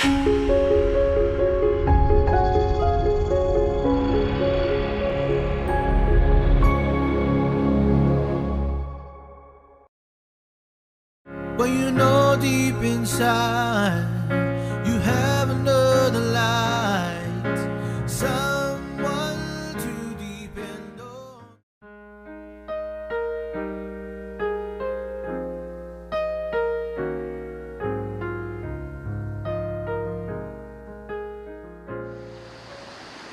But you know deep inside you have another light, someone to depend on.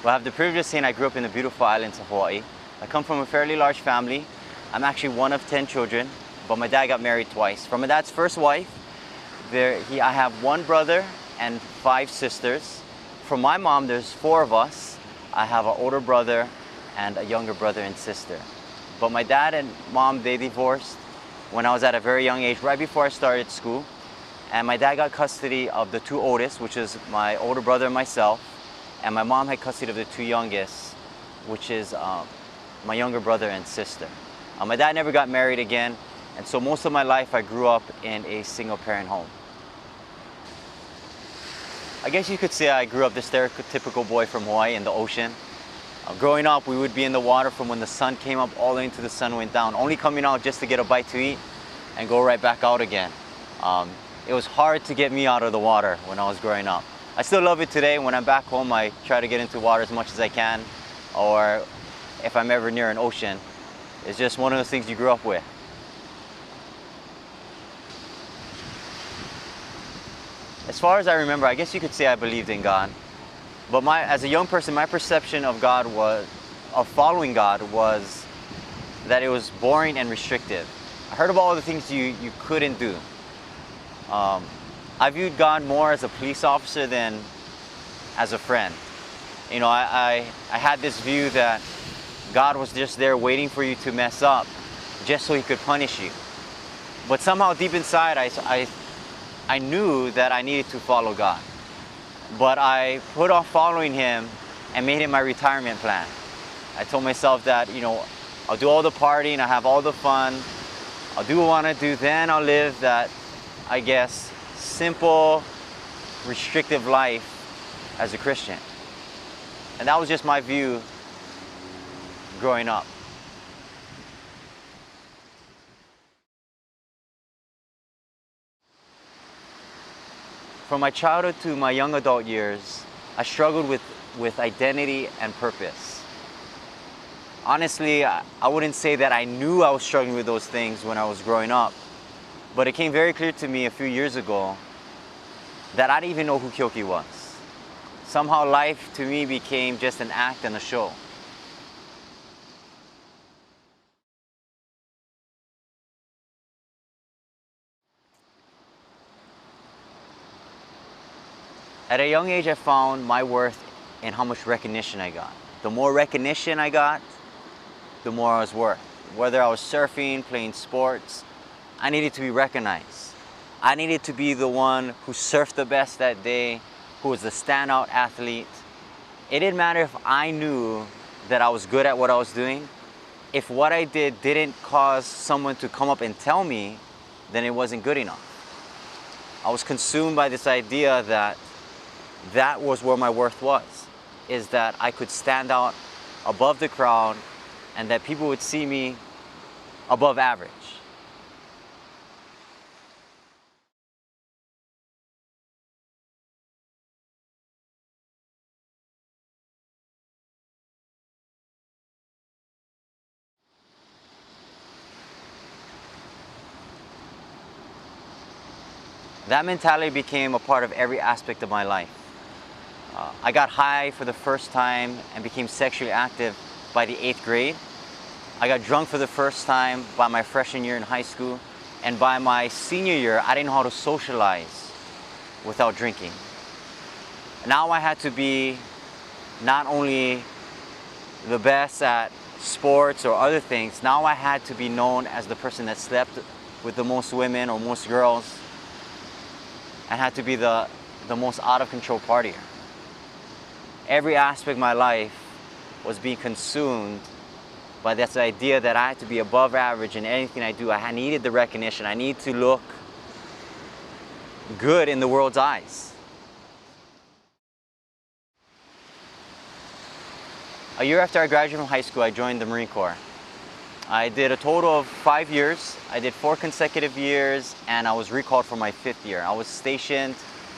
Well, I have the privilege of saying I grew up in the beautiful islands of Hawaii. I come from a fairly large family. I'm actually one of 10 children, but my dad got married twice. From my dad's first wife, I have one brother and 5 sisters. From my mom, there's 4 of us. I have an older brother and a younger brother and sister. But my dad and mom, they divorced when I was at a very young age, right before I started school. And my dad got custody of the 2 oldest, which is my older brother and myself. And my mom had custody of the 2 youngest, which is my younger brother and sister. My dad never got married again, and so most of my life I grew up in a single-parent home. I guess you could say I grew up the stereotypical boy from Hawaii in the ocean. Growing up, we would be in the water from when the sun came up all the way until the sun went down, only coming out just to get a bite to eat and go right back out again. It was hard to get me out of the water when I was growing up. I still love it today. When I'm back home, I try to get into water as much as I can, or if I'm ever near an ocean. It's just one of those things you grew up with. As far as I remember, I guess you could say I believed in God. But as a young person, my perception of following God was that it was boring and restrictive. I heard about all the things you couldn't do. I viewed God more as a police officer than as a friend. You know, I had this view that God was just there waiting for you to mess up just so he could punish you. But somehow deep inside, I knew that I needed to follow God. But I put off following him and made it my retirement plan. I told myself that, you know, I'll do all the partying, I'll have all the fun, I'll do what I want to do, then I'll live that, I guess, simple, restrictive life as a Christian. And that was just my view growing up. From my childhood to my young adult years, I struggled with identity and purpose. Honestly, I wouldn't say that I knew I was struggling with those things when I was growing up, but it came very clear to me a few years ago that I didn't even know who Keoki was. Somehow life to me became just an act and a show. At a young age, I found my worth in how much recognition I got. The more recognition I got, the more I was worth. Whether I was surfing, playing sports, I needed to be recognized. I needed to be the one who surfed the best that day, who was the standout athlete. It didn't matter if I knew that I was good at what I was doing. If what I did didn't cause someone to come up and tell me, then it wasn't good enough. I was consumed by this idea that was where my worth was, is that I could stand out above the crowd and that people would see me above average. That mentality became a part of every aspect of my life. I got high for the first time and became sexually active by the 8th grade. I got drunk for the first time by my freshman year in high school. And by my senior year, I didn't know how to socialize without drinking. Now I had to be not only the best at sports or other things, now I had to be known as the person that slept with the most women or most girls, and had to be the most out-of-control partier. Every aspect of my life was being consumed by this idea that I had to be above average in anything I do. I needed the recognition. I needed to look good in the world's eyes. A year after I graduated from high school, I joined the Marine Corps. I did a total of 5 years. I did 4 consecutive years, and I was recalled for my 5th year. I was stationed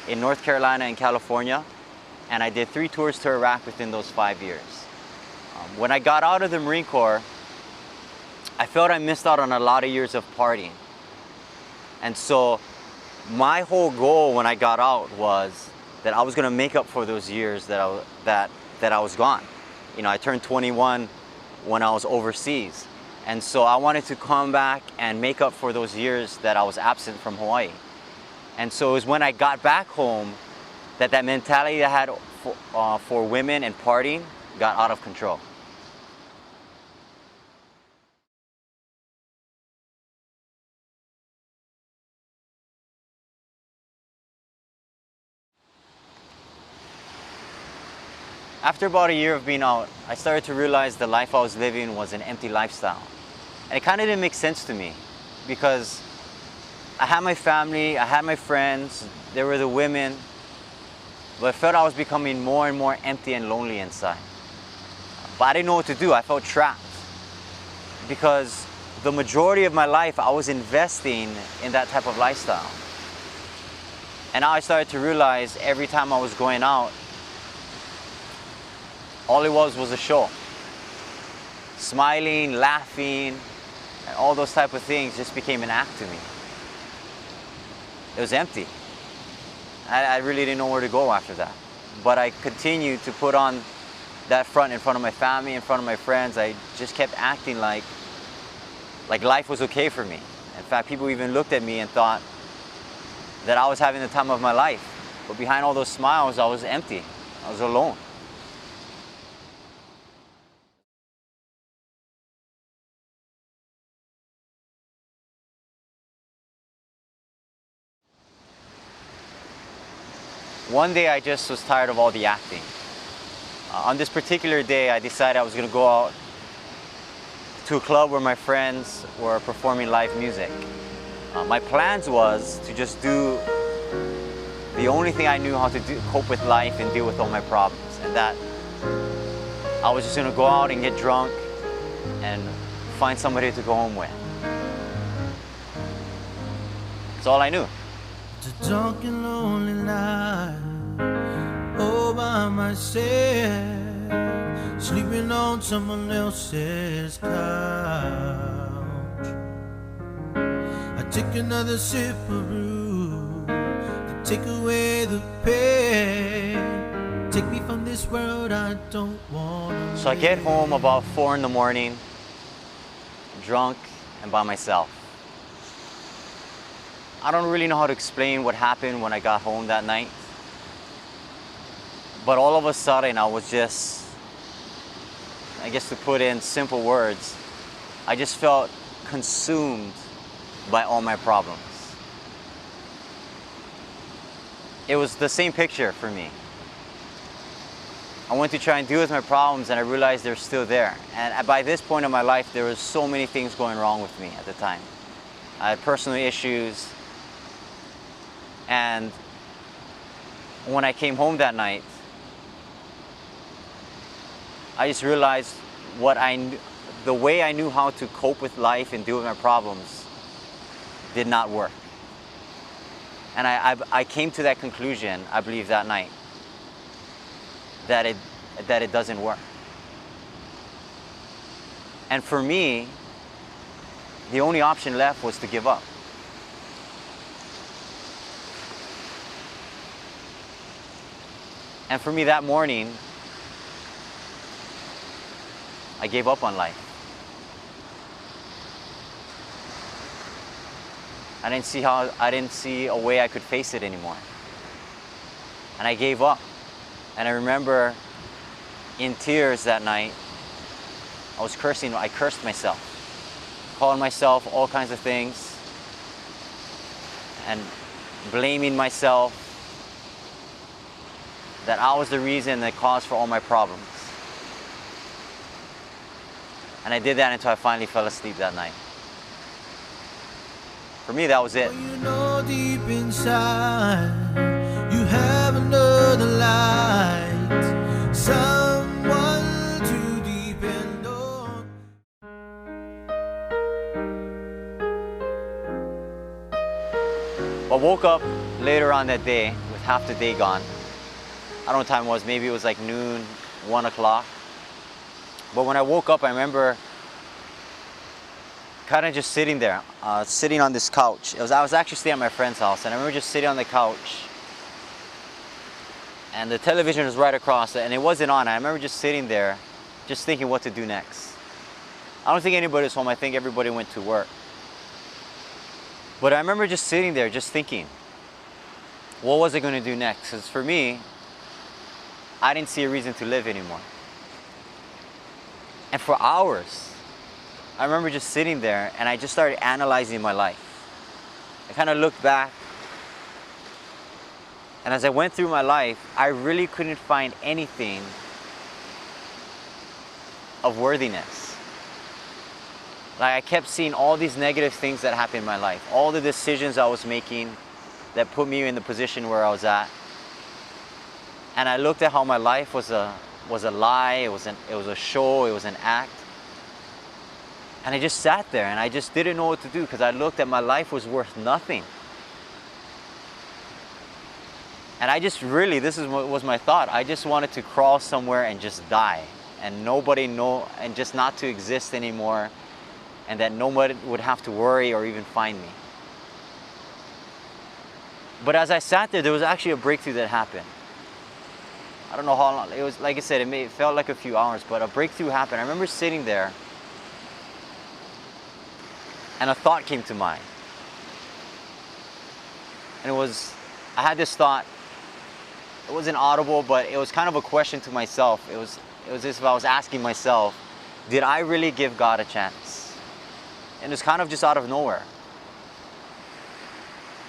in North Carolina and California, and I did 3 tours to Iraq within those 5 years. When I got out of the Marine Corps, I felt I missed out on a lot of years of partying. And so my whole goal when I got out was that I was going to make up for those years that I was gone. You know, I turned 21 when I was overseas. And so I wanted to come back and make up for those years that I was absent from Hawaii. And so it was when I got back home that mentality I had for women and partying got out of control. After about a year of being out, I started to realize the life I was living was an empty lifestyle. And it kind of didn't make sense to me because I had my family, I had my friends, there were the women, but I felt I was becoming more and more empty and lonely inside. But I didn't know what to do. I felt trapped because the majority of my life I was investing in that type of lifestyle. And now I started to realize every time I was going out, all it was a show. Smiling, laughing, and all those type of things just became an act to me. It was empty. I really didn't know where to go after that. But I continued to put on that front in front of my family, in front of my friends. I just kept acting like life was okay for me. In fact, people even looked at me and thought that I was having the time of my life. But behind all those smiles, I was empty. I was alone. One day I just was tired of all the acting. On this particular day, I decided I was going to go out to a club where my friends were performing live music. My plans was to just do the only thing I knew how to do, cope with life and deal with all my problems. And that I was just going to go out and get drunk and find somebody to go home with. That's all I knew. It's a dark and lonely night, all by myself, sleeping on someone else's couch. I take another sip of brew to take away the pain. Take me from this world I don't want. So I get home about 4 in the morning, drunk and by myself. I don't really know how to explain what happened when I got home that night. But all of a sudden I was just, I guess to put in simple words, I just felt consumed by all my problems. It was the same picture for me. I went to try and deal with my problems and I realized they're still there. And by this point in my life, there was so many things going wrong with me at the time. I had personal issues. And when I came home that night, I just realized the way I knew how to cope with life and deal with my problems did not work. And I came to that conclusion, I believe that night, that it doesn't work. And for me, the only option left was to give up. And for me that morning, I gave up on life. I didn't see a way I could face it anymore. And I gave up. And I remember in tears that night, I cursed myself, calling myself all kinds of things and blaming myself that I was the reason, the cause for all my problems. And I did that until I finally fell asleep that night. For me, that was it. You know deep inside, you have another light, someone to woke up later on that day with half the day gone. I don't know what time it was, maybe it was like noon, 1 o'clock. But when I woke up, I remember kind of just sitting there, sitting on this couch. I was actually staying at my friend's house, and I remember just sitting on the couch, and the television was right across, and it wasn't on. I remember just sitting there, just thinking what to do next. I don't think anybody was home. I think everybody went to work. But I remember just sitting there, just thinking, what was I going to do next? Because for me, I didn't see a reason to live anymore. And for hours, I remember just sitting there, and I just started analyzing my life. I kind of looked back, and as I went through my life, I really couldn't find anything of worthiness. Like, I kept seeing all these negative things that happened in my life, all the decisions I was making that put me in the position where I was at. And I looked at how my life was a lie, it was a show, it was an act. And I just sat there, and I just didn't know what to do, because I looked at my life was worth nothing. And I just really, this is what was my thought, I just wanted to crawl somewhere and just die, and nobody know, and just not to exist anymore, and that nobody would have to worry or even find me. But as I sat there was actually a breakthrough that happened. I don't know how long, it was, like I said, it felt like a few hours, but a breakthrough happened. I remember sitting there, and a thought came to mind. And I had this thought, it wasn't audible, but it was kind of a question to myself. It was as if I was asking myself, did I really give God a chance? And it was kind of just out of nowhere.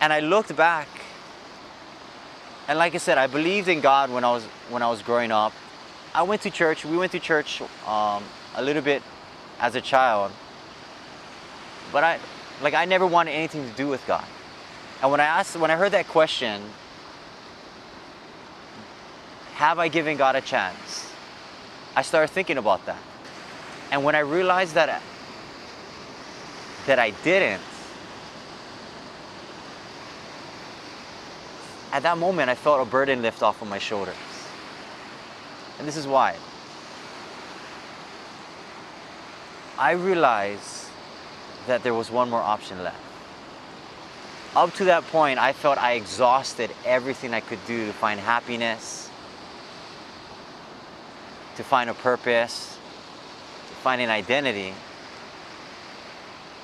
And I looked back, and like I said, I believed in God when I was growing up. I went to church. We went to church a little bit as a child, but I never wanted anything to do with God. And when I heard that question, have I given God a chance? I started thinking about that. And when I realized that I didn't, at that moment I felt a burden lift off of my shoulders. And this is why. I realized that there was one more option left. Up to that point, I felt I exhausted everything I could do to find happiness, to find a purpose, to find an identity.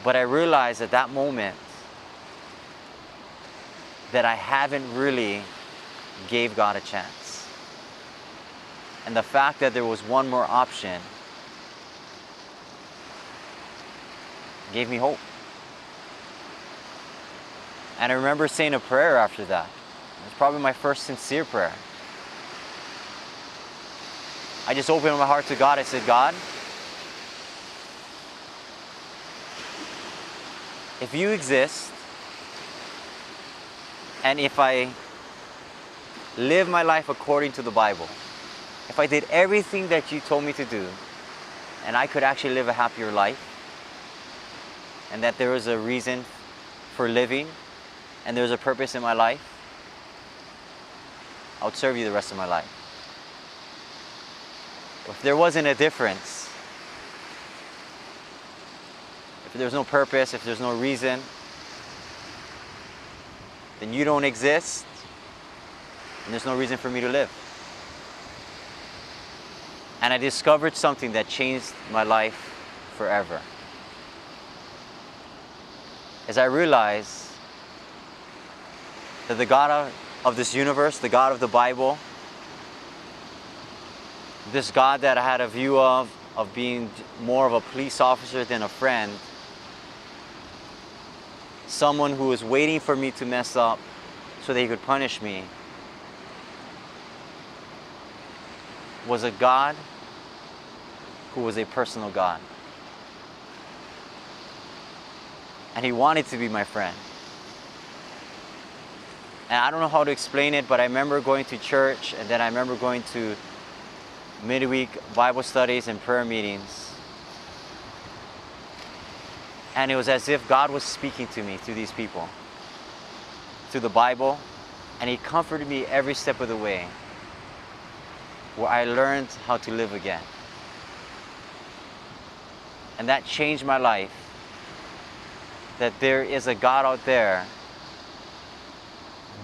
But I realized at that moment that I haven't really gave God a chance. And the fact that there was one more option gave me hope. And I remember saying a prayer after that. It was probably my first sincere prayer. I just opened my heart to God. I said, God, if you exist, and if I live my life according to the Bible, if I did everything that you told me to do, and I could actually live a happier life, and that there was a reason for living, and there's a purpose in my life, I would serve you the rest of my life. If there wasn't a difference, if there's no purpose, if there's no reason, then you don't exist, and there's no reason for me to live. And I discovered something that changed my life forever. As I realized that the God of this universe, the God of the Bible, this God that I had a view of being more of a police officer than a friend, someone who was waiting for me to mess up so that he could punish me, was a God who was a personal God. And he wanted to be my friend. And I don't know how to explain it, but I remember going to church, and then I remember going to midweek Bible studies and prayer meetings. And it was as if God was speaking to me through these people. through the Bible, and He comforted me every step of the way, where I learned how to live again. And that changed my life, that there is a God out there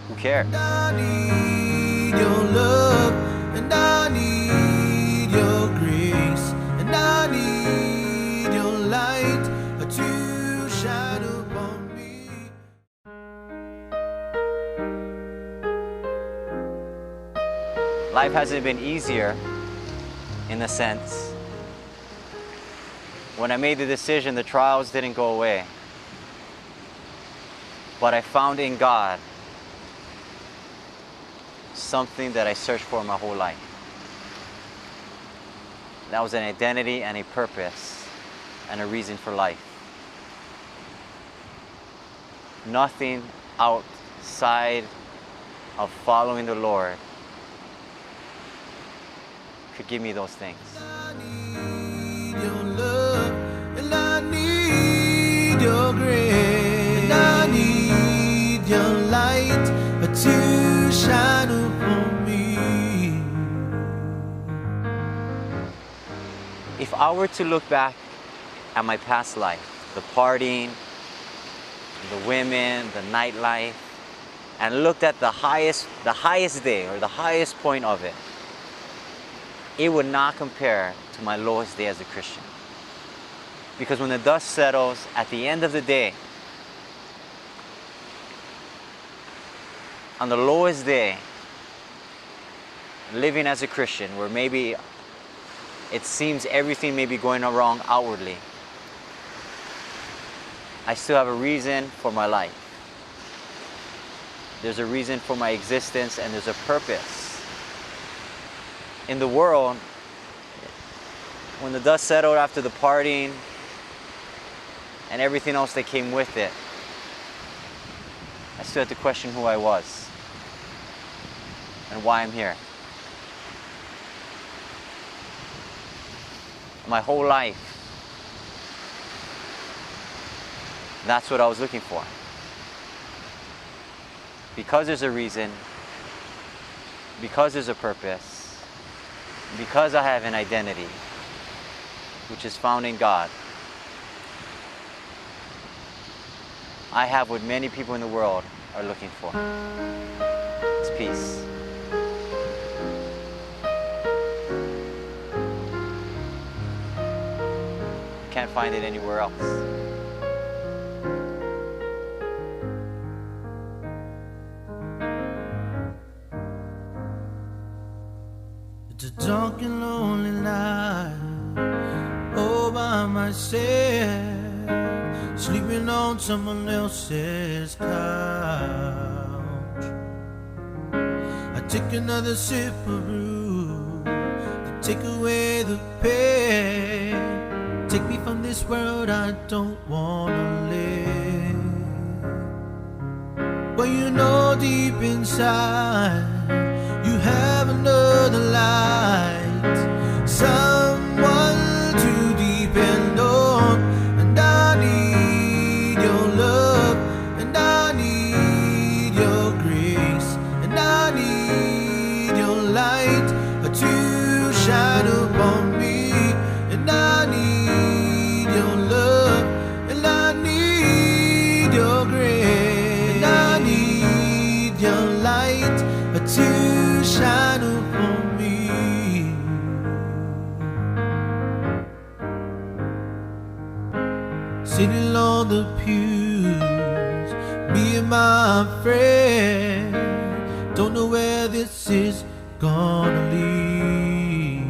who cares. I need your love, and I need your grace, and I need your light to shine upon me. Life hasn't been easier, in a sense. When I made the decision, the trials didn't go away. But I found in God something that I searched for my whole life. That was an identity and a purpose and a reason for life. Nothing outside of following the Lord could give me those things. I need your love, and I need your grace, and I need your light to shine upon me. If I were to look back at my past life, the partying, the women, the nightlife, and looked at the highest day or the highest point of it, it would not compare to my lowest day as a Christian. Because when the dust settles at the end of the day, on the lowest day, living as a Christian, where maybe it seems everything may be going wrong outwardly, I still have a reason for my life. There's a reason for my existence, and there's a purpose. In the world, when the dust settled after the partying and everything else that came with it, I still had to question who I was and why I'm here. My whole life, that's what I was looking for. Because there's a reason, because there's a purpose, because I have an identity, which is found in God, I have what many people in the world are looking for. It's peace. Can't find it anywhere else. It's a dark and lonely night, all by myself, sleeping on someone else's couch. I take another sip of brew to take away the pain. Take me from this world I don't wanna live. But you know deep inside you have another light, someone to depend on. And I need your love, and I need your grace, and I need your light to shine upon me. And I need your love, and I need your grace, and I need your light to shine upon me. Sitting on the pews, me and my friend, don't know where this is gonna lead.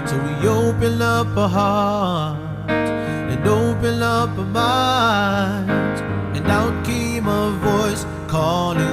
So we open up our hearts and open up our minds, and out came a voice calling